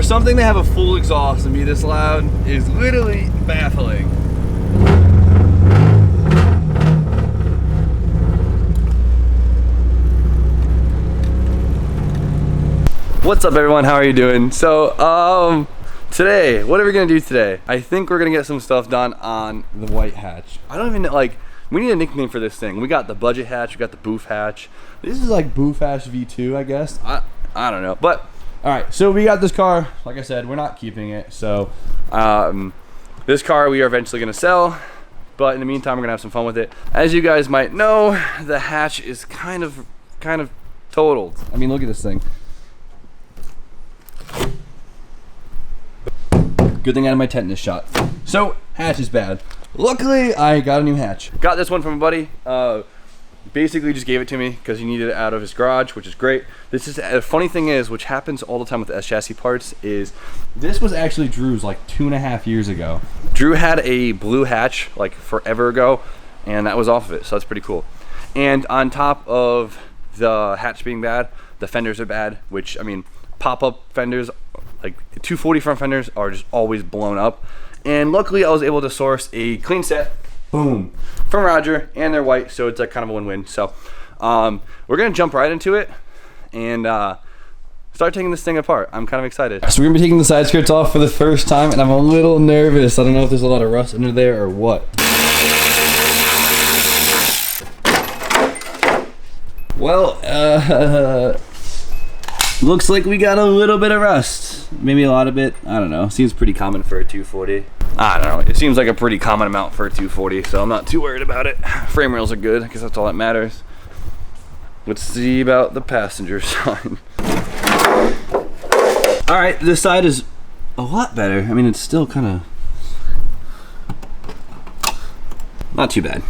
For something to have a full exhaust and be this loud is literally baffling. What's up everyone, how are you doing? So, today, what are we gonna do today? I think we're gonna get some stuff done on the white hatch. I don't even know, like, we need a nickname for this thing. We got the budget hatch, we got the boof hatch. This is like boof hatch V2, I guess. I don't know, but all right, so we got this car. Like I said, we're not keeping it. So, this car we are eventually gonna sell, but in the meantime, we're gonna have some fun with it. As you guys might know, the hatch is kind of totaled. I mean, look at this thing. Good thing I had my tetanus shot. So, hatch is bad. Luckily, I got a new hatch. Got this one from a buddy. Basically just gave it to me because he needed it out of his garage, which is great. This is, the funny thing is, which happens all the time with the S chassis parts, is this was actually Drew's like 2.5 years ago. Drew had a blue hatch like forever ago, and that was off of it, so that's pretty cool. And on top of the hatch being bad, the fenders are bad, which, I mean, pop-up fenders, like 240 front fenders are just always blown up. And luckily I was able to source a clean set, boom, from Roger, and they're white, so it's like kind of a win-win. So we're gonna jump right into it and start taking this thing apart. I'm kind of excited. So we're gonna be taking the side skirts off for the first time, and I'm a little nervous. I don't know if there's a lot of rust under there or what. Well, looks like we got a little bit of rust. Maybe a lot of it. I don't know. Seems pretty common for a 240. I don't know. It seems like a pretty common amount for a 240, so I'm not too worried about it. Frame rails are good. I guess that's all that matters. Let's see about the passenger side. All right, this side is a lot better. I mean, it's still kind of not too bad.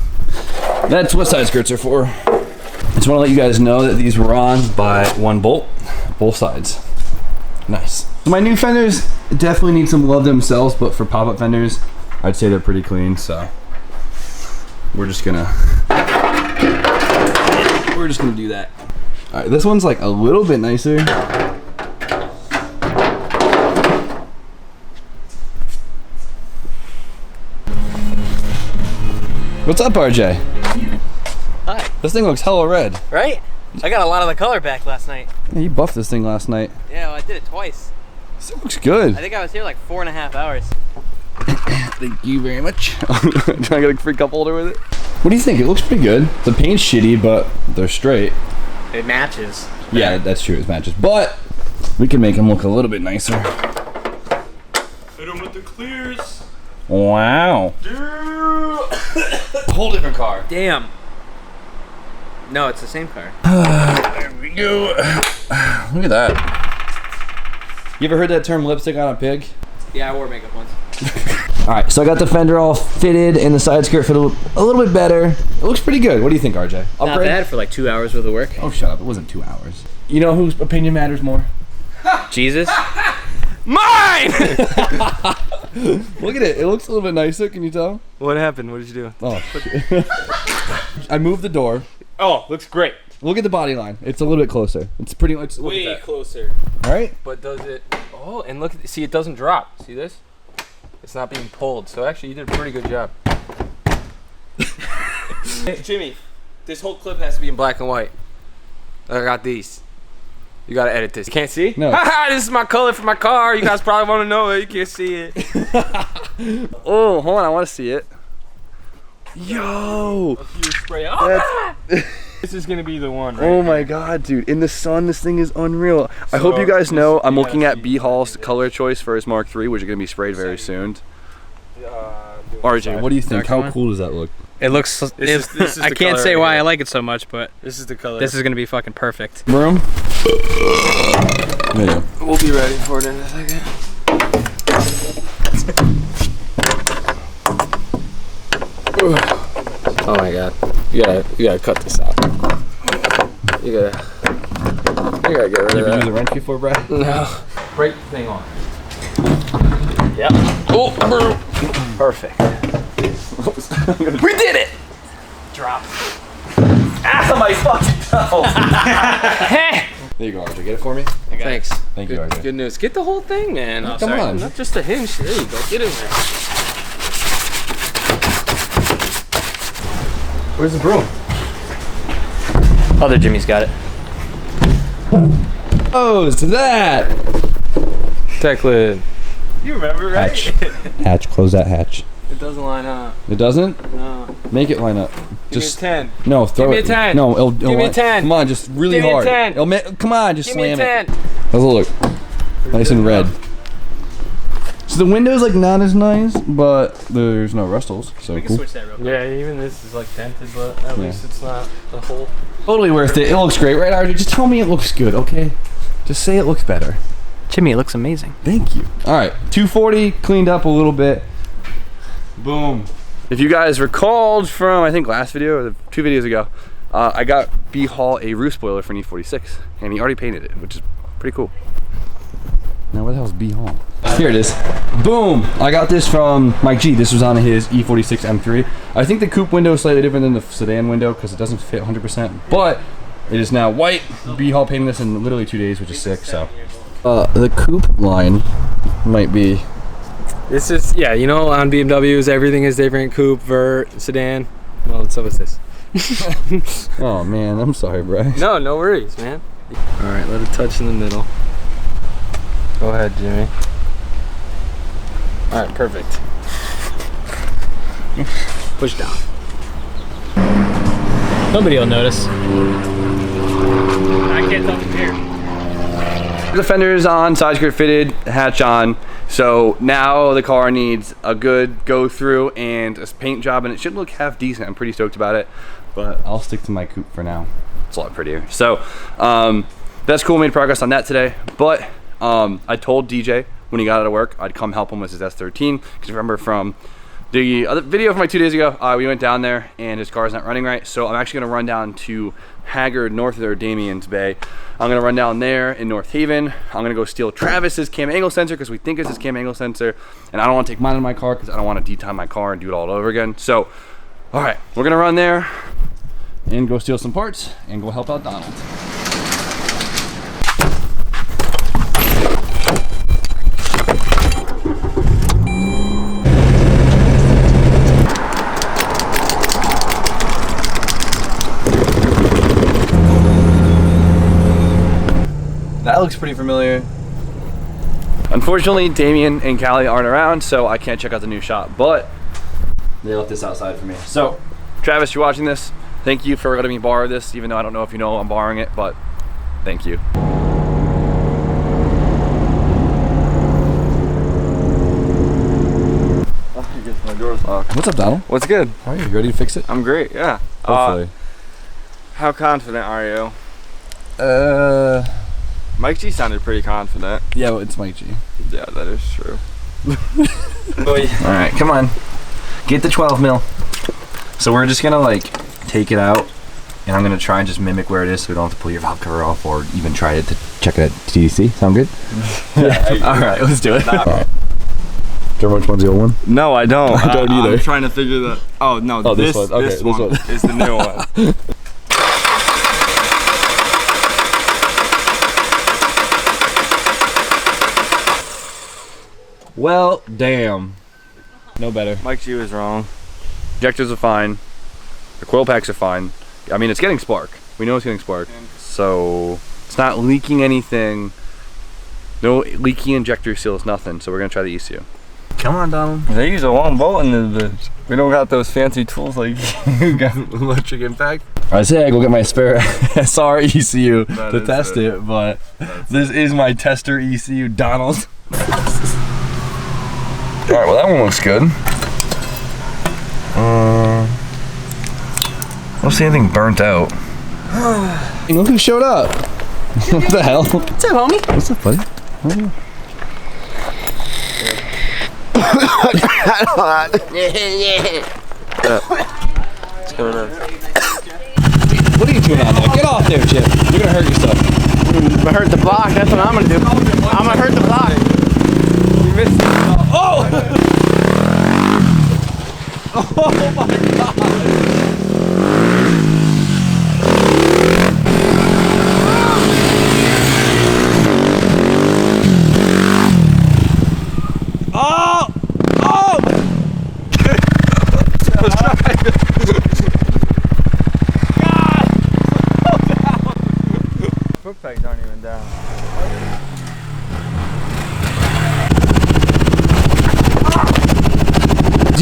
That's what side skirts are for. I just want to let you guys know that these were on by one bolt, both sides. Nice. My new fenders definitely need some love themselves, but for pop-up fenders, I'd say they're pretty clean, so we're just gonna do that. All right, this one's like a little bit nicer. What's up, RJ? Hi. This thing looks hella red. Right? I got a lot of the color back last night. Yeah, you buffed this thing last night. Yeah, well, I did it twice. This looks good. I think I was here like 4.5 hours. Thank you very much. Trying to get a free cup holder with it. What do you think? It looks pretty good. The paint's shitty, but they're straight. It matches. Yeah, that's true. It matches. But we can make them look a little bit nicer. Hit them with the clears. Wow. Whole different car. Damn. No, it's the same car. There we go. Look at that. You ever heard that term lipstick on a pig? Yeah, I wore makeup once. Alright, so I got the fender all fitted and the side skirt fit a little bit better. It looks pretty good. What do you think, RJ? Not bad for like 2 hours worth of work. Oh, shut up. It wasn't 2 hours. You know whose opinion matters more? Jesus. Mine! Look at it. It looks a little bit nicer. Can you tell? What happened? What did you do? Oh, shit. I moved the door. Oh, looks great. Look at the body line. It's a little bit closer. It's pretty much Way closer. All right. But does it? Oh, and look. See, it doesn't drop. See this? It's not being pulled. So actually, you did a pretty good job. Hey, Jimmy, this whole clip has to be in black and white. I got these. You gotta edit this. You can't see? No. Haha, this is my color for my car. You guys probably want to know it. You can't see it. Oh, hold on. I want to see it. Yo. A few spray. Oh, this is gonna be the one. Right? Oh my god, dude. In the sun, this thing is unreal. I hope you guys know I'm looking at B Hall's color choice for his Mark III, which are going to be sprayed very soon. RJ, what do you think? How cool does that look? It looks. This is I the can't color say right why here. I like it so much, but This is the color. this is gonna be fucking perfect. Broom? Yeah. We'll be ready for it in a second. Oh my god. You gotta cut this out. You gotta get rid You of ever that. used a wrench before, Brad? No. Break the thing on. Yep. Oh, Perfect. we did it! Drop. Ah, my fucking toe! There you go, RJ. Get it for me. I got Thanks. Thank you, Good, RJ. good news. Get the whole thing, man. Oh, come on. Not just a hinge. There you go. Get in there. Where's the broom? Other Jimmy's got it. Oh, it's that. Tech lid. You remember, right? Hatch. Hatch. Close that hatch. It doesn't line up. It doesn't? No. Make it line up. Give me a 10. No, throw Give me it. a 10. No, it'll Give me a 10. Come on, just really Give me a hard. 10. Come on, just Give me a slam 10. it. How's it look? Nice and red. So the window's like not as nice, but there's no rustles, so We can cool. switch that real quick. Yeah, even this is like dented, but at least it's not the whole. Totally worth it. It looks great, right, RJ? Just tell me it looks good, okay? Just say it looks better. Jimmy, it looks amazing. Thank you. All right, 240 cleaned up a little bit. Boom. If you guys recalled from I think last video or 2 videos ago, I got B Hall a roof spoiler for an E46, and he already painted it, which is pretty cool. Now where the hell is B Hall? Here it is. Boom! I got this from Mike G. This was on his E46 M3. I think the coupe window is slightly different than the sedan window because it doesn't fit 100%, but it is now white. B Hall painted this in literally 2 days, which is sick. So the coupe line might be. This is, yeah, you know, on BMWs, everything is different. Coupe, vert, sedan. Well, so is this. Oh man, I'm sorry, bro. No, no worries, man. All right, let it touch in the middle. Go ahead, Jimmy. All right, perfect. Push down. Nobody will notice. I can't tell from here. The fender is on, side skirt fitted, hatch on. So now the car needs a good go through and a paint job, and it should look half decent. I'm pretty stoked about it, but I'll stick to my coupe for now. It's a lot prettier. So that's cool. Made progress on that today, but I told DJ when he got out of work I'd come help him with his S13 because remember from the other video from like 2 days ago, we went down there and his car's not running right. So I'm actually gonna run down to Haggard, north of there, Damien's Bay. I'm gonna run down there in North Haven. I'm gonna go steal Travis's cam angle sensor because we think it's his cam angle sensor, and I don't want to take mine in my car because I don't want to detime my car and do it all over again. So, all right, we're gonna run there and go steal some parts and go help out Donald. That looks pretty familiar. Unfortunately, Damien and Callie aren't around, so I can't check out the new shop, but they left this outside for me. So, Travis, you're watching this. Thank you for letting me borrow this, even though I don't know if you know I'm borrowing it, but thank you. My door's locked. What's up, Donald? What's good? How are you? You ready to fix it? I'm great, yeah. Hopefully. How confident are you? Mike G sounded pretty confident. Yeah, well, it's Mike G. Yeah, that is true. All right, come on. Get the 12 mil. So we're just gonna like take it out, and I'm gonna try and just mimic where it is so we don't have to pull your valve cover off or even try it to check it at TDC. Sound good? Yeah. All right, let's do it. All right. Do you remember which one's the old one? No, I don't. I don't either. I'm trying to figure that. Oh, no, Oh, this one. Okay, this this one one. is the new one. Well, damn. No better. Mike G was wrong. Injectors are fine. The coil packs are fine. I mean, it's getting spark. We know it's getting spark. So it's not leaking anything. No leaky injector seals, nothing. So we're gonna try the ECU. Come on, Donald. They use a long bolt in this bitch. We don't got those fancy tools like you got. Electric impact. I say I go get my spare SR ECU That to is test it. it, but this is my tester ECU, Donald. All right, well that one looks good. I don't see anything burnt out. Hey, look who showed up. What the hell? What's up, homie? What's up, buddy? What's going on? What are you doing out there? Get off there, Chip. You're gonna hurt yourself. I'm gonna hurt the block. That's what I'm gonna do. I'm gonna hurt the block. You missed it. Oh! Oh my God!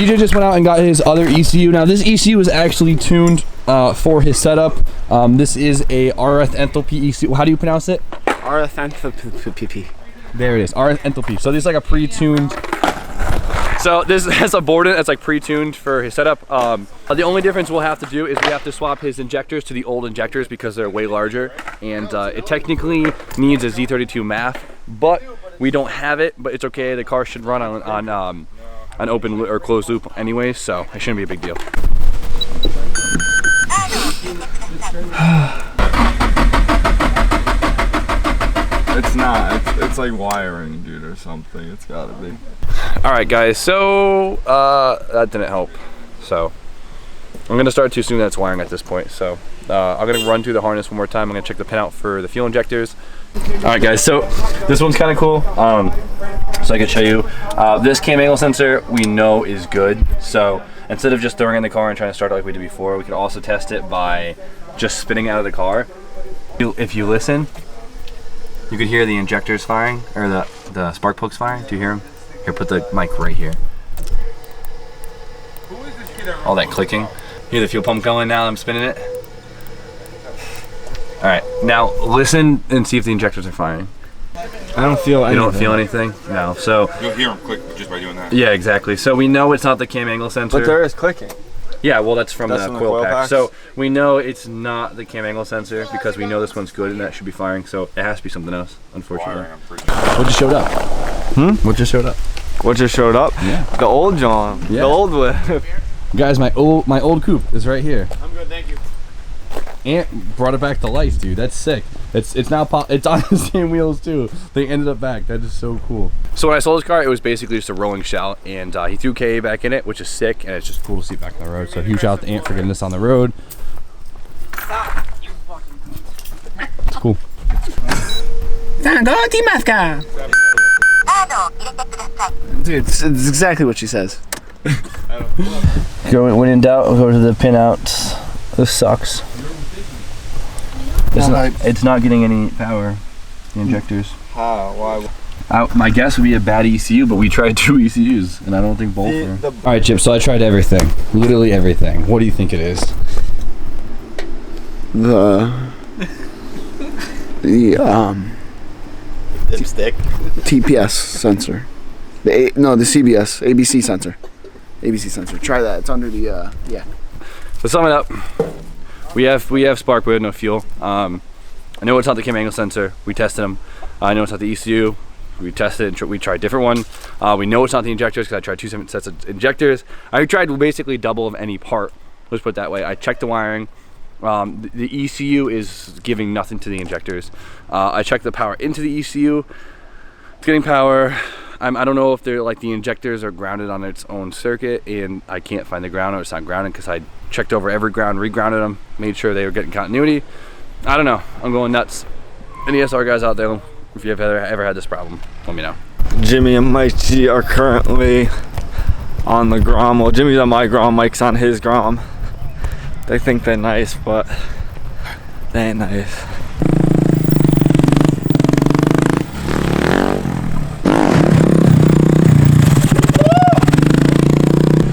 DJ just went out and got his other ECU. Now this ECU is actually tuned for his setup. This is a RF enthalpy ECU. How do you pronounce it? RF enthalpy. There it is, RF enthalpy. So this is like a pre-tuned. So this has a board in it that's like pre-tuned for his setup. The only difference we'll have to do is we have to swap his injectors to the old injectors because they're way larger, and it technically needs a Z32 MAF, but we don't have it. But it's okay. The car should run on an open or closed loop anyway, so it shouldn't be a big deal. It's not. It's like wiring, dude, or something. It's gotta be. All right, guys. So that didn't help. So I'm gonna start to assume that's wiring at this point. So I'm gonna run through the harness one more time. I'm gonna check the pinout for the fuel injectors. All right, guys. So this one's kind of cool. So I can show you. This cam angle sensor we know is good. So instead of just throwing it in the car and trying to start it like we did before, we can also test it by just spinning out of the car. If you listen, you could hear the injectors firing, or the spark plugs firing. Do you hear them? Here, put the mic right here. All that clicking. Hear the fuel pump going now, I'm spinning it. All right, now listen and see if the injectors are firing. I don't feel anything. You don't feel anything? No, so. You'll hear them click just by doing that. Yeah, exactly. So we know it's not the cam angle sensor. But there is clicking. Yeah, well that's from the from the coil coil pack. packs? So we know it's not the cam angle sensor because we know this one's good and that should be firing. So it has to be something else, unfortunately. Wiring, I'm pretty sure. What just showed up? What just showed up? What just showed up? Yeah. The old John. Yeah. The old whip. Guys, my old coupe is right here. I'm good, thank you. Ant brought it back to life, dude. That's sick. It's now it's on the same wheels too. They ended up back. That is so cool. So when I sold this car, it was basically just a rolling shell, and he threw KA back in it, which is sick, and it's just cool to see it back on the road. So huge shout out to Ant for getting this on the road. It's cool. Dude, it's exactly what she says. When in doubt, go to the pinouts. This sucks. It's not getting any power. The injectors. How? Why? My guess would be a bad ECU, but we tried 2 ECUs, and I don't think both are. All right, Chip. So I tried everything, literally everything. What do you think it is? The Dipstick. TPS sensor. The CBS, ABC sensor. ABC sensor. Try that. It's under the yeah. So sum it up, we have spark, we have no fuel. I know it's not the cam angle sensor. We tested them. I know it's not the ECU. We tested it. We tried a different one. We know it's not the injectors because I tried 2 different sets of injectors. I tried basically double of any part. Let's put it that way. I checked the wiring. The ECU is giving nothing to the injectors. I checked the power into the ECU. It's getting power. I don't know if they're like the injectors are grounded on its own circuit, and I can't find the ground, or it's not grounded because I checked over every ground, regrounded them, made sure they were getting continuity. I don't know. I'm going nuts. Any SR guys out there, if you've ever had this problem, let me know. Jimmy and Mike G are currently on the Grom. Well, Jimmy's on my Grom, Mike's on his Grom. They think they're nice, but they ain't nice.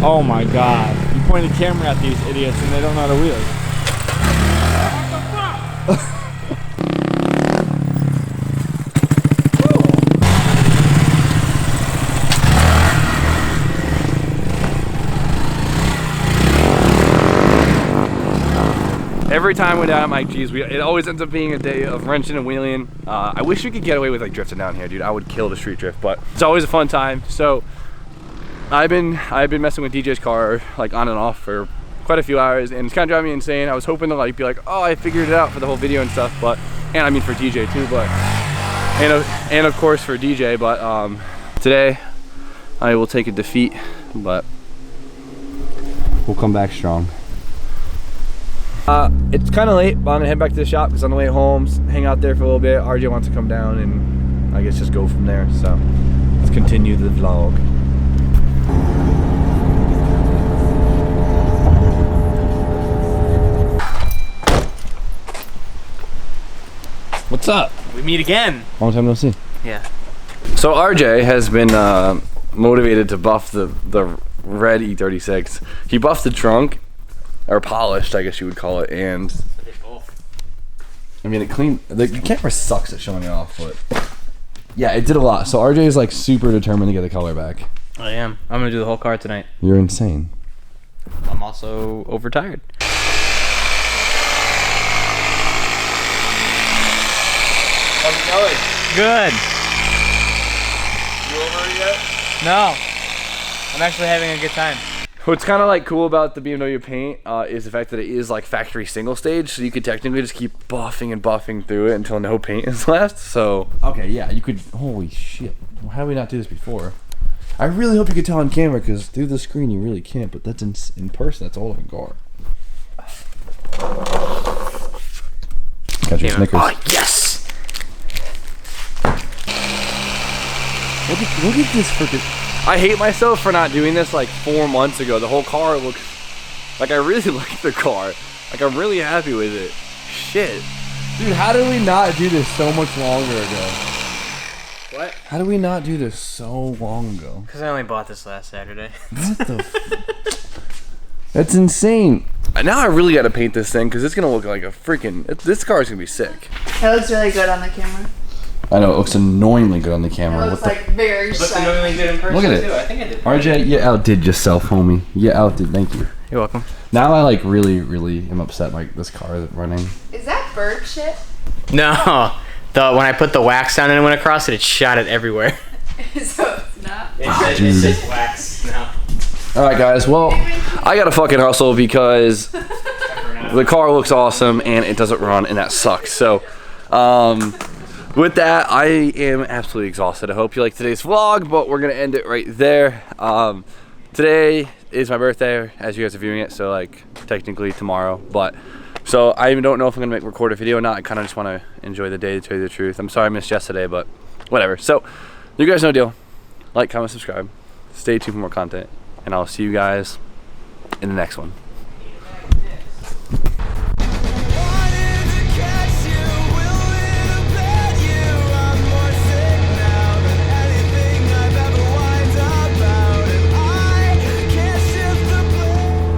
Oh my god. You point the camera at these idiots and they don't know how to wheel. Every time we're down at Mike G's, it always ends up being a day of wrenching and wheeling. I wish we could get away with like drifting down here, dude. I would kill the street drift, but it's always a fun time. So I've been messing with DJ's car like on and off for quite a few hours, and it's kind of driving me insane. I was hoping to like be like, oh, I figured it out for the whole video and stuff, but and I mean for DJ too, but and of course for DJ. But today I will take a defeat, but we'll come back strong. It's kind of late, but I'm gonna head back to the shop because on the way home, hang out there for a little bit. RJ wants to come down and I guess just go from there. So let's continue the vlog. What's up? We meet again. Long time no see. Yeah. So RJ has been motivated to buff the red E36. He buffed the trunk, or polished, I guess you would call it, and I mean, it cleaned. The camera sucks at showing it off, but yeah, it did a lot. So RJ is like super determined to get the color back. I am. I'm gonna do the whole car tonight. You're insane. I'm also overtired. How's it going? Good. You over yet? No. I'm actually having a good time. What's kind of like cool about the BMW paint is the fact that it is like factory single stage, so you could technically just keep buffing and buffing through it until no paint is left. So okay, yeah, you could. Holy shit! How did we not do this before? I really hope you could tell on camera, because through the screen you really can't. But that's in person. That's all in car. Got your Snickers. Oh yes! Look at this freaking. I hate myself for not doing this like 4 months ago. The whole car looks like I really like the car. Like I'm really happy with it. Shit. Dude, how did we not do this so much longer ago? What? How did we not do this so long ago? Because I only bought this last Saturday. What the That's insane. Now I really got to paint this thing because it's going to look like a freaking... This car's going to be sick. It looks really good on the camera. I know, it looks annoyingly good on the It camera. looks like very It looks shiny. annoyingly good in person Look at it. too. I think I did. RJ, you outdid yourself, homie. You outdid, thank you. You're welcome. Now I like really am upset by this car that's running. Is that bird shit? No. When I put the wax down and it went across it, it shot it everywhere. So it's not. It's just wax now. Alright guys, well, I gotta fucking hustle because the car looks awesome and it doesn't run and that sucks. So, with that, I am absolutely exhausted. I hope you liked today's vlog, but we're gonna end it right there. Today is my birthday as you guys are viewing it, so like technically tomorrow, but so I don't know if I'm gonna record a video or not. I kind of just want to enjoy the day, to tell you the truth. I'm sorry I missed yesterday, but whatever. So you guys know the deal. Like, comment, subscribe. Stay tuned for more content, and I'll see you guys in the next one.